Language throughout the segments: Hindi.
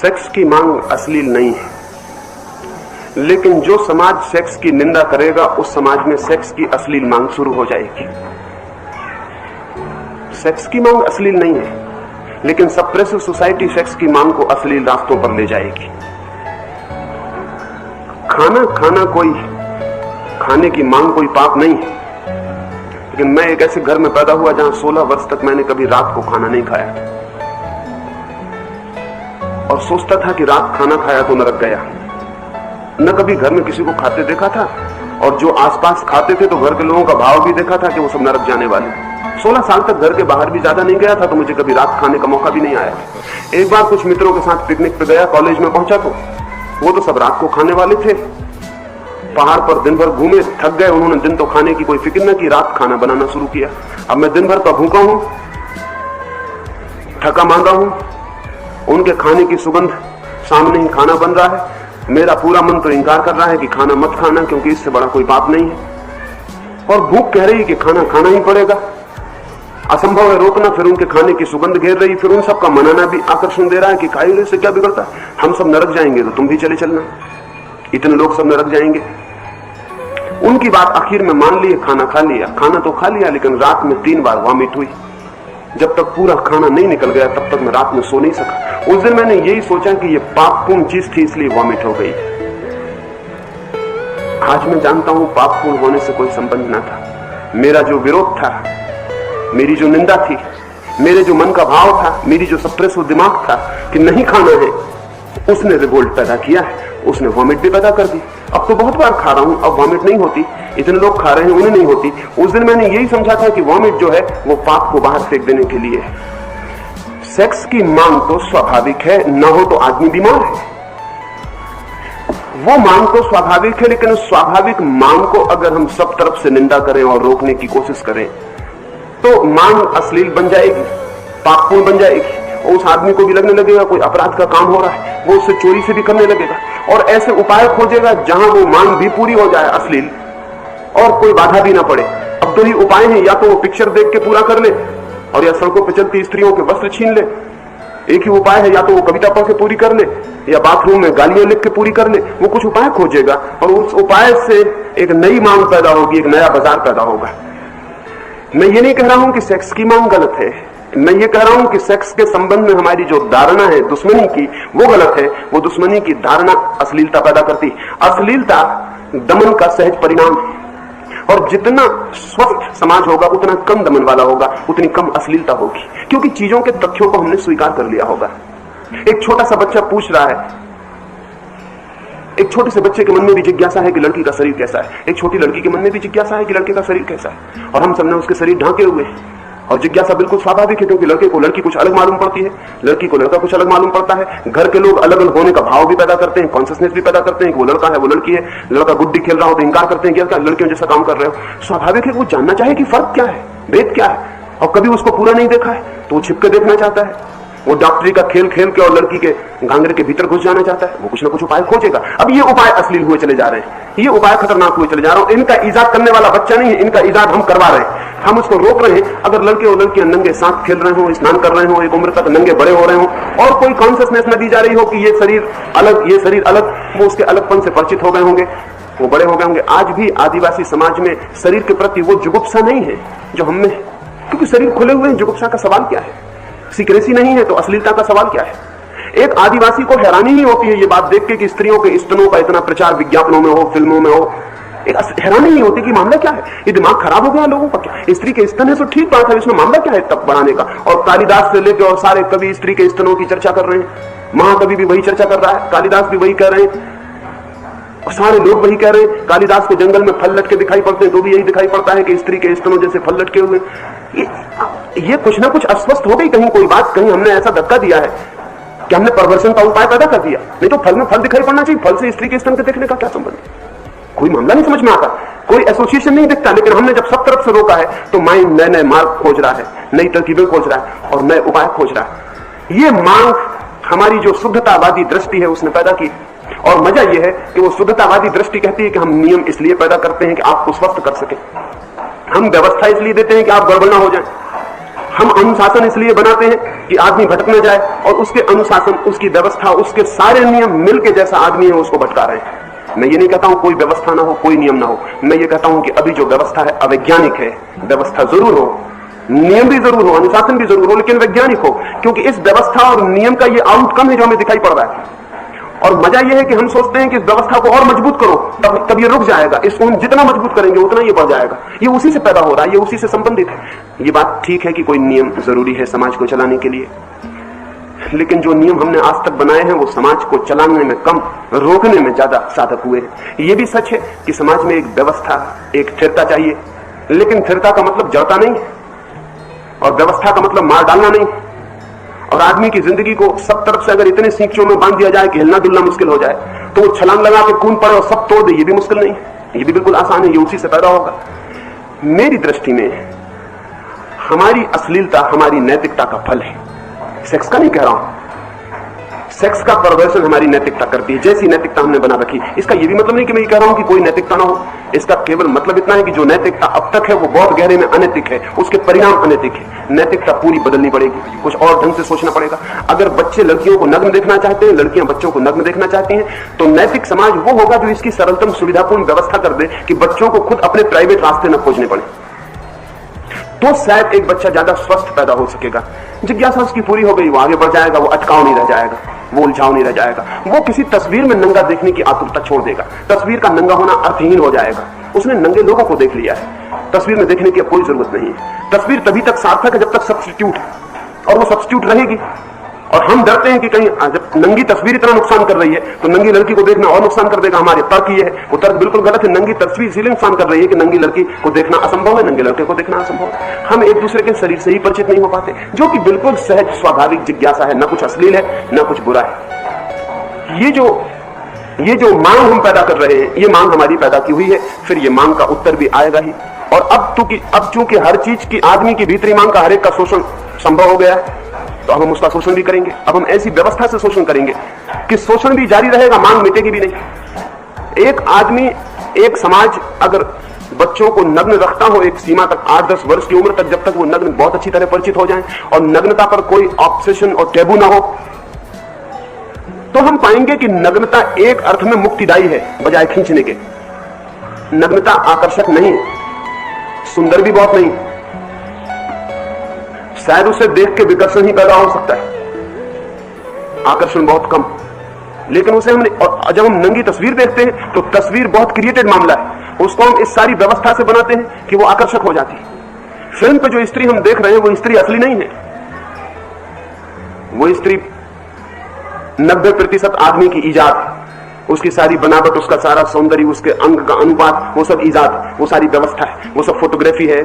सेक्स की मांग अश्लील नहीं है, लेकिन जो समाज सेक्स की निंदा करेगा उस समाज में सेक्स की अश्लील मांग शुरू हो जाएगी। सेक्स की मांग अश्लील नहीं है, लेकिन सप्रेसिव सोसाइटी सेक्स की मांग को अश्लील रास्तों पर ले जाएगी। खाना कोई, खाने की मांग कोई पाप नहीं है, लेकिन मैं एक ऐसे घर में पैदा हुआ जहां 16 वर्ष तक मैंने कभी रात को खाना नहीं खाया और सोचता था कि रात खाना खाया तो नरक गया। न कभी घर में किसी को खाते देखा था, और जो आसपास खाते थे तो घर के लोगों का भाव भी देखा था कि वो सब नरक जाने वाले। 16 साल तक घर के बाहर भी ज्यादा नहीं गया था, तो मुझे कभी रात खाने का मौका भी नहीं आया। एक बार कुछ मित्रों के साथ पिकनिक पे गया, कॉलेज में पहुंचा तो वो तो सब रात को खाने वाले थे। पहाड़ पर दिन भर घूमे, थक गए, उन्होंने दिन तो खाने की कोई फिक्र न की, रात खाना बनाना शुरू किया। अब मैं दिन भर का भूखा हूं, थका मांदा हूं, उनके खाने की सुगंध सामने ही खाना बन रहा है। मेरा पूरा मन तो इंकार कर रहा है कि खाना मत खाना, क्योंकि इससे बड़ा कोई पाप नहीं है। और भूख कह रही है कि खाना खाना ही पड़ेगा, असंभव है रोकना। फिर उनके खाने की सुगंध घेर रही, फिर उन सबका मनाना भी आकर्षण दे रहा है कि खाइए, इससे क्या बिगड़ता है, हम सब नरक जाएंगे तो तुम भी चले चलना, इतने लोग सब नरक जाएंगे। उनकी बात आखिर में मान ली, खाना खा लिया। खाना तो खा लिया, लेकिन रात में 3 बार वॉमिट हुई। जब तक पूरा खाना नहीं निकल गया तब तक मैं रात में सो नहीं सका। उस दिन मैंने यही सोचा कि ये पापपूर्ण चीज थी, इसलिए वॉमिट हो गई। आज मैं जानता हूं पापपूर्ण होने से कोई संबंध ना था। मेरा जो विरोध था, मेरी जो निंदा थी, मेरे जो मन का भाव था, मेरी जो सप्रेसिव दिमाग था कि नहीं खाना है, उसने रिवोल्ट पैदा किया है, उसने वॉमिट भी पैदा कर दी। अब तो बहुत बार खा रहा हूं, अब वॉमिट नहीं होती। इतने लोग खा रहे हैं, उन्हें नहीं होती। उस दिन मैंने यही समझा था कि वॉमिट जो है वो पाप को बाहर फेंक देने के लिए है। सेक्स की मांग तो स्वाभाविक है, न हो तो आदमी बीमार है। वो मांग तो स्वाभाविक है, लेकिन उस स्वाभाविक मांग को अगर हम सब तरफ से निंदा करें और रोकने की कोशिश करें तो मांग अश्लील बन जाएगी, पापपूर्ण बन जाएगी, और उस आदमी को भी लगने लगेगा कोई अपराध का काम हो रहा है, वो उससे चोरी से भी करने लगेगा और ऐसे उपाय खोजेगा जहां वो मांग भी पूरी हो जाए अश्लील और कोई बाधा भी ना पड़े। अब 2 ही उपाय हैं, या तो वो पिक्चर देख के पूरा कर ले और या सड़कों पर चलती स्त्रियों के वस्त्र छीन ले। एक ही उपाय है, या तो वो कविता पढ़ के पूरी कर ले या बाथरूम में गालियां लिख के पूरी कर ले। वो कुछ उपाय खोजेगा और उस उपाय से एक नई मांग पैदा होगी, एक नया बाजार पैदा होगा। मैं ये नहीं कह रहा हूं कि सेक्स की मांग गलत है, मैं ये कह रहा हूं कि सेक्स के संबंध में हमारी जो धारणा है दुश्मनी की, वो गलत है। वो दुश्मनी की धारणा अश्लीलता पैदा करती। अश्लीलता दमन का सहज परिणाम है, और जितना स्वस्थ समाज होगा उतना कम दमन वाला होगा, उतनी कम अश्लीलता होगी, क्योंकि चीजों के तथ्यों को हमने स्वीकार कर लिया होगा। एक छोटा सा बच्चा पूछ रहा है, एक छोटे से बच्चे के मन में भी जिज्ञासा है कि लड़की का शरीर कैसा है, एक छोटी लड़की के मन में भी जिज्ञासा है कि लड़के का शरीर कैसा है, और हम सबने उसके शरीर ढांके हुए हैं। और जिज्ञासा बिल्कुल स्वाभाविक है, क्योंकि लड़के को लड़की कुछ अलग मालूम पड़ती है, लड़की को लड़का कुछ अलग मालूम पड़ता है। घर के लोग अलग अलग होने का भाव भी पैदा करते हैं, कॉन्शियसनेस भी पैदा करते हैं कि वो लड़का है, वो लड़की है। लड़का गुड्डी खेल रहा हो तो इंकार करते हैं कि क्या लड़कियों जैसा काम कर रहे हो। स्वाभाविक है कि वो जानना चाहे कि फर्क क्या है, भेद क्या है, और कभी उसको पूरा नहीं देखा है तो वो छिपके देखना चाहता है। वो डॉक्टरी का खेल खेल के और लड़की के घांगरे के भीतर घुस जाना चाहता है। वो कुछ ना कुछ उपाय खोजेगा। अब ये उपाय अश्लील हुए चले जा रहे हैं, ये उपाय खतरनाक हुए चले जा रहे हैं। इनका इजाद करने वाला बच्चा नहीं है, इनका इजाद हम करवा रहे हैं, हम उसको रोक रहे हैं। अगर लड़के और लड़कियां नंगे साथ खेल रहे हो, स्नान कर रहे हो, एक उम्र तक नंगे बड़े हो रहे हो, और कोई कॉन्शियसनेस न दी जा रही हो कि ये शरीर अलग, ये शरीर अलग, वो उसके अलगपन से परिचित हो गए होंगे, वो बड़े हो गए होंगे। आज भी आदिवासी समाज में शरीर के प्रति वो जुगुप्सा नहीं है जो हम में है, क्योंकि शरीर खुले हुए हैं। जुगुप्सा का सवाल क्या है? सीक्रेसी नहीं है तो अश्लीलता का सवाल क्या है? एक आदिवासी को हैरानी ही होती है ये बात देख के कि स्त्रियों के स्तनों का इतना प्रचार विज्ञापनों में हो, फिल्मों में हो। एक हैरानी नहीं होती कि मामला क्या है, ये दिमाग खराब हो गया लोगों का क्या? स्त्री के स्तन है तो ठीक बात है, इसमें मामला क्या है तब बढ़ाने का? और कालिदास से लेकर और सारे कवि स्त्री के स्तनों की चर्चा कर रहे हैं। महाकवि भी वही चर्चा कर रहा है, कालिदास भी वही कह रहे हैं, और सारे लोग वही कह रहे हैं। कालिदास को जंगल में फल लटके दिखाई पड़ते हैं तो भी यही दिखाई पड़ता है कि स्त्री के स्तनों जैसे फल लटके हुए। ये कुछ ना कुछ अस्वस्थ हो गई कहीं कोई बात, कहीं हमने ऐसा धक्का दिया है कि हमने परवर्षण का उपाय पैदा कर दिया। नहीं तो फल में फल दिखाई पड़ना चाहिए, फल से स्त्री के स्तन के देखने का क्या संबंध? कोई मामला नहीं समझ में आता, कोई एसोसिएशन नहीं दिखता। लेकिन हमने जब सब तरफ से रोका है तो माइंड नए नए मार्ग खोज रहा है, नई तरकीबें खोज रहा है और नए उपाय खोज रहा है। ये मांग हमारी जो शुद्धतावादी दृष्टि है उसने पैदा की। और मजा यह है कि वो शुद्धतावादी दृष्टि कहती है कि हम नियम इसलिए पैदा करते हैं कि आपको स्वस्थ कर सके, हम व्यवस्था इसलिए देते हैं कि आप गड़बड़ ना हो जाए, हम अनुशासन इसलिए बनाते हैं कि आदमी भटक न जाए, और उसके अनुशासन, उसकी व्यवस्था, उसके सारे नियम मिलके जैसा आदमी है उसको भटका रहे हैं। मैं ये नहीं कहता हूं कोई व्यवस्था ना हो, कोई नियम ना हो, मैं ये कहता हूं कि अभी जो व्यवस्था है अवैज्ञानिक है। व्यवस्था जरूर हो, नियम भी जरूर हो, अनुशासन भी जरूर हो, लेकिन वैज्ञानिक हो, क्योंकि इस व्यवस्था और नियम का ये आउटकम है जो हमें दिखाई पड़ रहा है। और मजा यह है कि हम सोचते हैं कि इस व्यवस्था को और मजबूत करो, तब ये रुक जाएगा। इसको हम जितना मजबूत करेंगे उतना ये बढ़ जाएगा। ये उसी से पैदा हो रहा है, ये उसी से संबंधित है। ये बात ठीक है कि कोई नियम जरूरी है समाज को चलाने के लिए, लेकिन जो नियम हमने आज तक बनाए हैं वो समाज को चलाने में कम, रोकने में ज्यादा साधक हुए हैं। ये भी सच है कि समाज में एक व्यवस्था, एक स्थिरता चाहिए, लेकिन स्थिरता का मतलब जड़ता नहीं है, और व्यवस्था का मतलब मार डालना नहीं। और आदमी की जिंदगी को सब तरफ से अगर इतने सींचों में बांध दिया जाए कि हिलना डुलना मुश्किल हो जाए, तो वो छलांग लगा के कूद पड़े और सब तोड़ दे, ये भी मुश्किल नहीं है, ये भी बिल्कुल आसान है, ये उसी से पैदा होगा। मेरी दृष्टि में हमारी अश्लीलता हमारी नैतिकता का फल है। सेक्स का नहीं कह रहा हूं, सेक्स का प्रदर्शन हमारी नैतिकता करती है, जैसी नैतिकता हमने बना रखी। इसका यह भी मतलब नहीं कि मैं ये कह रहा हूं कि कोई नैतिकता ना हो, इसका केवल मतलब इतना है कि जो नैतिकता अब तक है वो बहुत गहरे में अनैतिक है, उसके परिणाम अनैतिक है। नैतिकता पूरी बदलनी पड़ेगी, कुछ और ढंग से सोचना पड़ेगा। अगर बच्चे लड़कियों को नग्न देखना चाहते हैं, लड़कियां बच्चों को नग्न देखना चाहती हैं, तो नैतिक समाज वो होगा जो इसकी सरलतम सुविधापूर्ण व्यवस्था कर दे कि बच्चों को खुद अपने प्राइवेट रास्ते न खोजने पड़े। तो शायद एक बच्चा ज्यादा स्वस्थ पैदा हो सकेगा। जिज्ञासा उसकी पूरी हो गई, वो आगे बढ़ जाएगा, वो अटकाव नहीं रह जाएगा, वो उलझाव नहीं रह जाएगा, वो किसी तस्वीर में नंगा देखने की आतुरता छोड़ देगा। तस्वीर का नंगा होना अर्थहीन हो जाएगा, उसने नंगे लोगों को देख लिया है, तस्वीर में देखने की अब कोई जरूरत नहीं है। तस्वीर तभी तक सार्थक है जब तक सब्स्टिट्यूट है, और वो सब्स्टिट्यूट रहेगी। और हम डरते हैं कि कहीं जब नंगी तस्वीर इतना नुकसान कर रही है तो नंगी लड़की को देखना और नुकसान कर देगा। हमारे तर्क ये है, वो तर्क बिल्कुल गलत है। नंगी तस्वीर इसलिए नुकसान कर रही है कि नंगी लड़की को देखना असंभव है, नंगे लड़के को देखना असंभव है। हम एक दूसरे के शरीर से ही परिचित नहीं हो पाते, जो कि बिल्कुल सहज स्वाभाविक जिज्ञासा है, न कुछ अश्लील है न कुछ बुरा है। ये जो मांग हम पैदा कर रहे हैं, ये मांग हमारी पैदा की हुई है, फिर ये मांग का उत्तर भी आएगा ही। और अब चूंकि हर चीज की आदमी की भीतरी मांग का हर एक का शोषण संभव हो गया है, तो अब हम उसका शोषण भी करेंगे। अब हम ऐसी व्यवस्था से शोषण करेंगे कि शोषण भी जारी रहेगा, मांग मिटेगी भी नहीं। एक आदमी, एक समाज अगर बच्चों को नग्न रखता हो एक सीमा तक, 8-10 वर्ष की उम्र तक, जब तक वो नग्न बहुत अच्छी तरह परिचित हो जाएं और नग्नता पर कोई ऑब्सेशन और टैबू ना हो, तो हम पाएंगे कि नग्नता एक अर्थ में मुक्तिदायी है बजाय खींचने के। नग्नता आकर्षक नहीं, सुंदर भी बहुत नहीं, शायद उसे देख के विकर्षण ही पैदा हो सकता है, आकर्षण बहुत कम। लेकिन उसे हमने, और जब हम नंगी तस्वीर देखते हैं तो तस्वीर बहुत क्रिएटेड मामला है, उसको हम इस सारी व्यवस्था से बनाते हैं कि वो आकर्षक हो जाती है। फिल्म पे जो स्त्री हम देख रहे हैं वो स्त्री असली नहीं है, वो स्त्री 90% आदमी की इजाद है। उसकी सारी बनावट, उसका सारा सौंदर्य, उसके अंग का अनुपात, वो सब इजाद, वो सारी व्यवस्था है, वो सब फोटोग्राफी है,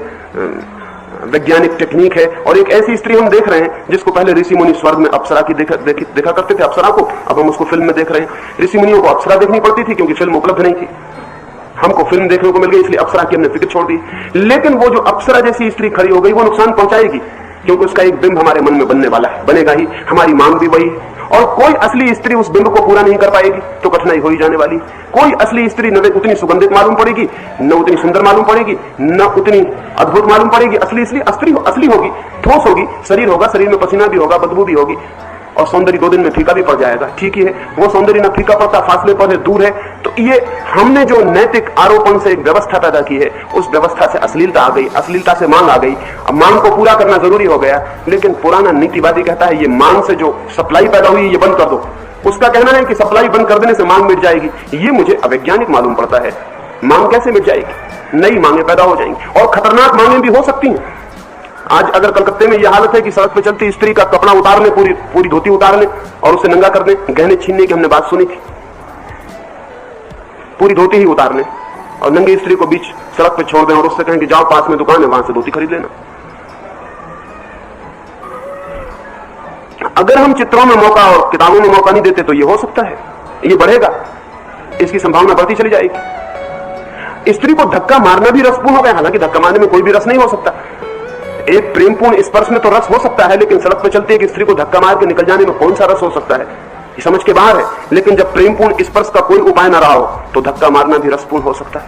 वैज्ञानिक टेक्निक है। और एक ऐसी स्त्री हम देख रहे हैं जिसको पहले ऋषि मुनि स्वर्ग में अप्सरा की देखा करते थे, अप्सरा को, अब हम उसको फिल्म में देख रहे हैं। ऋषि मुनियों को अप्सरा देखनी पड़ती थी क्योंकि फिल्म उपलब्ध नहीं थी, हमको फिल्म देखने को मिल गई, इसलिए अप्सरा की हमने फिक्र छोड़ दी। लेकिन वो जो अप्सरा जैसी स्त्री खड़ी हो गई वो नुकसान पहुंचाएगी, क्योंकि उसका एक बिंब हमारे मन में बनने वाला है, बनेगा ही, हमारी मांग भी वही है। और कोई असली स्त्री उस बिंब को पूरा नहीं कर पाएगी तो कठिनाई हो ही जाने वाली। कोई असली स्त्री न उतनी सुगंधित मालूम पड़ेगी, न उतनी सुंदर मालूम पड़ेगी, न उतनी अद्भुत मालूम पड़ेगी। असली होगी, ठोस होगी, शरीर होगा, शरीर में पसीना भी होगा, बदबू भी होगी, और सौंदर्य 2 दिन में फीका भी पड़ जाएगा। ठीक ही है, वो सौंदर्य ना फीका पड़ता, फासले पर है, दूर है। तो ये हमने जो नैतिक आरोपण से एक व्यवस्था पैदा की है, उस व्यवस्था से अश्लीलता आ गई, अश्लीलता से मांग आ गई। अब मांग को पूरा करना जरूरी हो गया, लेकिन पुराना नीतिवादी कहता है ये मांग से जो सप्लाई पैदा हुई ये बंद कर दो। उसका कहना है कि सप्लाई बंद कर देने से मांग मिट जाएगी। ये मुझे अवैज्ञानिक मालूम पड़ता है। मांग कैसे मिट जाएगी? नई मांगे पैदा हो जाएंगी, और खतरनाक मांगे भी हो सकती हैं। आज अगर कलकत्ते में यह हालत है कि सड़क पे चलती स्त्री का कपड़ा उतार ले, पूरी धोती उतार ले और उसे नंगा कर दे, गहने छीनने की हमने बात सुनी थी, पूरी धोती ही उतार ले और नंगी स्त्री को बीच सड़क पे छोड़ दें और उससे कहें कि जाओ पास में दुकान है वहां से धोती खरीद लेना। अगर हम चित्रों में मौका और किताबों में मौका नहीं देते तो ये हो सकता है, ये बढ़ेगा, इसकी संभावना बढ़ती चली जाएगी। स्त्री को धक्का मारना भी रसपूर्ण हो गया, हालांकि धक्का मारने में कोई भी रस नहीं हो सकता। एक प्रेमपूर्ण स्पर्श में तो रस हो सकता है, लेकिन सड़क पर चलती है कि स्त्री को धक्का मार के निकल जाने में कौन सा रस हो सकता है, ये समझ के बाहर है। लेकिन जब प्रेमपूर्ण स्पर्श का कोई उपाय न रहा हो तो धक्का मारना भी रसपूर्ण हो सकता है।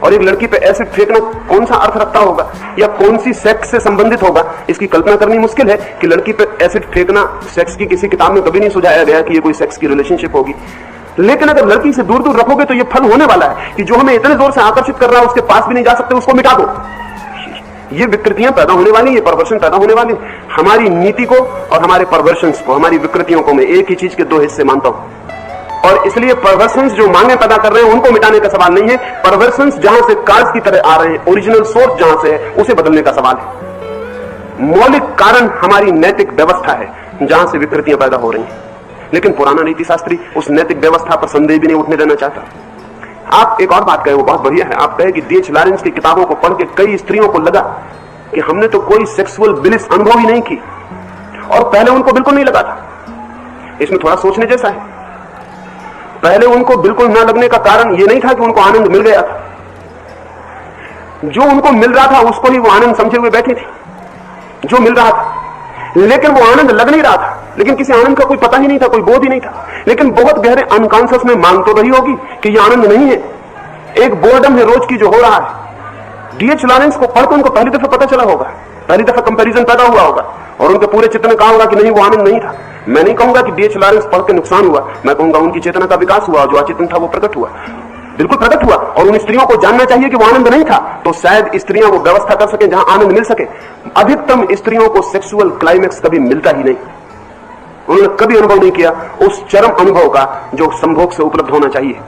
और एक लड़की पे एसिड फेंकना कौन सा अर्थ रखता होगा या कौन सी सेक्स से संबंधित होगा, इसकी कल्पना करनी मुश्किल है कि लड़की पे एसिड फेंकना सेक्स की किसी किताब में कभी नहीं सुझाया गया कि ये कोई सेक्स की रिलेशनशिप होगी। लेकिन अगर लड़की से दूर दूर रखोगे तो ये फल होने वाला है कि जो हमें इतने जोर से आकर्षित कर रहा है उसके पास भी नहीं जा सकते, उसको मिटा दो। ये विकृतियां पैदा होने वाली, ये परवर्शन पैदा होने वाली। हमारी नीति को और हमारे परवर्शंस को, हमारी विकृतियों को मैं एक ही चीज के दो हिस्से मानता हूं। और इसलिए परवर्शंस जो मांगे पैदा कर रहे हैं उनको मिटाने का सवाल नहीं है, परवर्शंस जहां से कार्स की तरह आ रहे हैं, ओरिजिनल सोर्स जहां से है उसे बदलने का सवाल है। मौलिक कारण हमारी नैतिक व्यवस्था है जहां से विकृतियां पैदा हो रही हैं। लेकिन पुराना नीति शास्त्री उस नैतिक व्यवस्था पर संदेह भी नहीं उठने देना चाहता। आप एक और बात कहे, वो बहुत बढ़िया है। आप कहे कि D.H. लॉरेंस की किताबों को पढ़ के कई स्त्रियों को लगा कि हमने तो कोई सेक्सुअल ब्लिस अनुभव ही नहीं की, और पहले उनको बिल्कुल नहीं लगा था। इसमें थोड़ा सोचने जैसा है। पहले उनको बिल्कुल ना लगने का कारण ये नहीं था कि उनको आनंद मिल गया था, जो उनको मिल रहा था उसको ही वो आनंद समझे हुए बैठी थी, जो मिल रहा था। लेकिन वो आनंद लग नहीं रहा था, लेकिन किसी आनंद का कोई पता ही नहीं था, कोई बोध ही नहीं था। लेकिन बहुत गहरे अनकॉन्शियस में मांग तो रही होगी कि ये आनंद नहीं है, एक बोर्डम है रोज की जो हो रहा है। D.H. लॉरेंस को पढ़कर उनको पहली दफा पता चला होगा, पहली दफा कंपैरिजन पैदा हुआ होगा, और उनके पूरे चित्त में कहा होगा कि नहीं वो आनंद नहीं था। मैं नहीं कहूंगा कि D.H. लॉरेंस पढ़ के नुकसान हुआ, मैं कहूंगा उनकी चेतना का विकास हुआ, जो अचेतन था वो प्रकट हुआ, बिल्कुल प्रकट हुआ। और उन स्त्रियों को जानना चाहिए कि वो आनंद नहीं था, तो शायद स्त्रियां वो व्यवस्था कर सके जहां आनंद मिल सके। अधिकतम स्त्रियों को सेक्सुअल क्लाइमेक्स कभी मिलता ही नहीं, उन्होंने कभी अनुभव नहीं किया उस चरम अनुभव का जो संभोग से उपलब्ध होना चाहिए,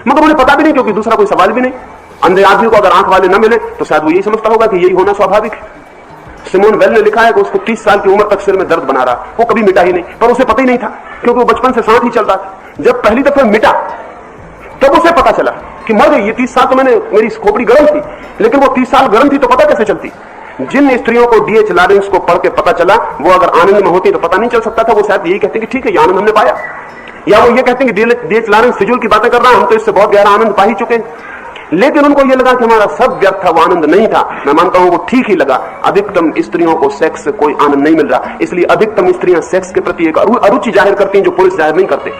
मगर उन्हें पता भी नहीं, क्योंकि दूसरा कोई सवाल भी नहीं। अंधे आदमी को अगर आंख वाले न मिले तो शायद वो यही समझता होगा कि यही होना स्वाभाविक है। सिमोन वेल ने लिखा है कि उसको 30 साल की उम्र तक सिर में दर्द बना रहा, वो कभी मिटा ही नहीं, पर उसे पता ही नहीं था, क्योंकि वो बचपन से साथ ही चल रहा था। जब पहली दफा मिटा तब उसे पता चला कि मर गई। ये 30 साल तो मेरी खोपड़ी गर्म थी, लेकिन वो 30 साल गर्म थी तो पता कैसे चलती। जिन स्त्रियों को D.H. लॉरेंस को पढ़ के पता चला, वो अगर आनंद में होती तो पता नहीं चल सकता था। वो शायद यही कहते कि ठीक है ये आनंद हमने पाया, या वो ये कहते हैं कि D.H. लॉरेंस फिजूल की बातें कर रहा है, हम तो इससे बहुत गहरा आनंद पा ही चुके हैं। लेकिन उनको यह लगा कि हमारा सब व्यर्थ था, वो आनंद नहीं था। मैं मानता हूं वो ठीक ही लगा। अधिकतम स्त्रियों को सेक्स से कोई आनंद नहीं मिल रहा, इसलिए अधिकतम स्त्रियां सेक्स के प्रति एक अरुचि जाहिर करती हैं जो पुरुष जाहिर नहीं करते।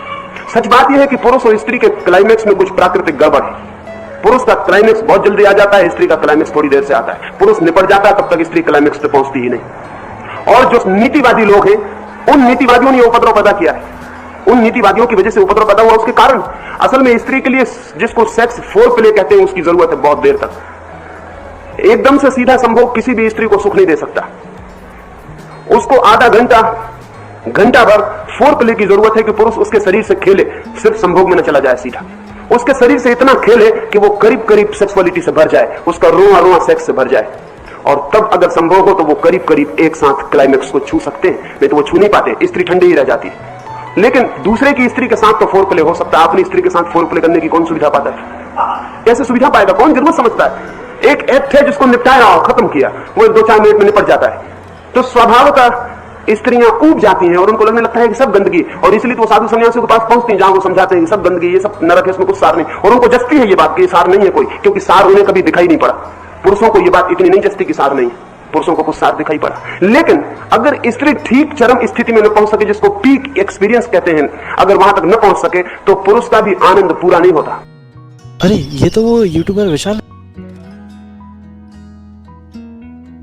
सच बात यह है कि पुरुष और स्त्री के क्लाइमेक्स में कुछ प्राकृतिक गड़बड़ है। पुरुष का क्लाइमेक्स बहुत जल्दी आ जाता है, स्त्री का क्लाइमेक्स थोड़ी देर से आता है। पुरुष निपट जाता है, तब तक स्त्री क्लाइमेक्स पे पहुंचती ही नहीं। और जो नीतिवादी लोग हैं, उन नीतिवादियों ने उपद्रव पैदा किया है, उन नीतिवादियों की वजह से उपद्रव पैदा हुआ। उसके कारण असल में स्त्री के लिए जिसको सेक्स फोर प्ले कहते हैं उसकी जरूरत है बहुत देर तक। एकदम से सीधा संभोग किसी भी स्त्री को सुख नहीं दे सकता, उसको आधा घंटा घंटा भर फोर प्ले की जरूरत है कि पुरुष उसके शरीर से खेले, सिर्फ संभोग में न चला जाए सीधा। उसके शरीर से इतना खेले कि वो करीब करीब सेक्सुअलिटी से भर जाए, उसका रोआ रोआ सेक्स से भर जाए, और तब अगर संभोग हो तो वो करीब करीब एक साथ क्लाइमेक्स को छू सकते हैं। नहीं तो वो छू नहीं पाते, स्त्री ठंडी ही रह जाती है। लेकिन दूसरे की स्त्री के साथ तो फोर प्ले हो सकता है, अपनी स्त्री के साथ फोर प्ले करने की कौन सुविधा पाता है? कैसे सुविधा पाएगा? कौन जरूरत समझता है? एक एक्ट है जिसको निपटाया और खत्म किया, वो 2-4 मिनट में निपट जाता है। तो स्वभावतः स्त्रियां ऊब जाती हैं और उनको लगने लगता है कि सब गंदगी, और इसलिए तो वो साधु सन्यासियों के पास पहुंचती हैं जहां वो समझाते हैं कि सब गंदगी, ये सब नरक है, इसमें कुछ सार नहीं। और उनको जचती है ये बात कि ये सार नहीं है कोई, क्योंकि सार उन्हें कभी दिखाई नहीं पड़ा। पुरुषों को ये बात इतनी नहीं जचती कि सार नहीं है, पुरुषों को कुछ सार दिखाई पड़ा। लेकिन अगर स्त्री ठीक चरम स्थिति में न पहुंच सके, जिसको पीक एक्सपीरियंस कहते हैं, अगर वहां तक न पहुंच सके तो पुरुष का भी आनंद पूरा नहीं होता। अरे ये तो वो यूट्यूबर विशाल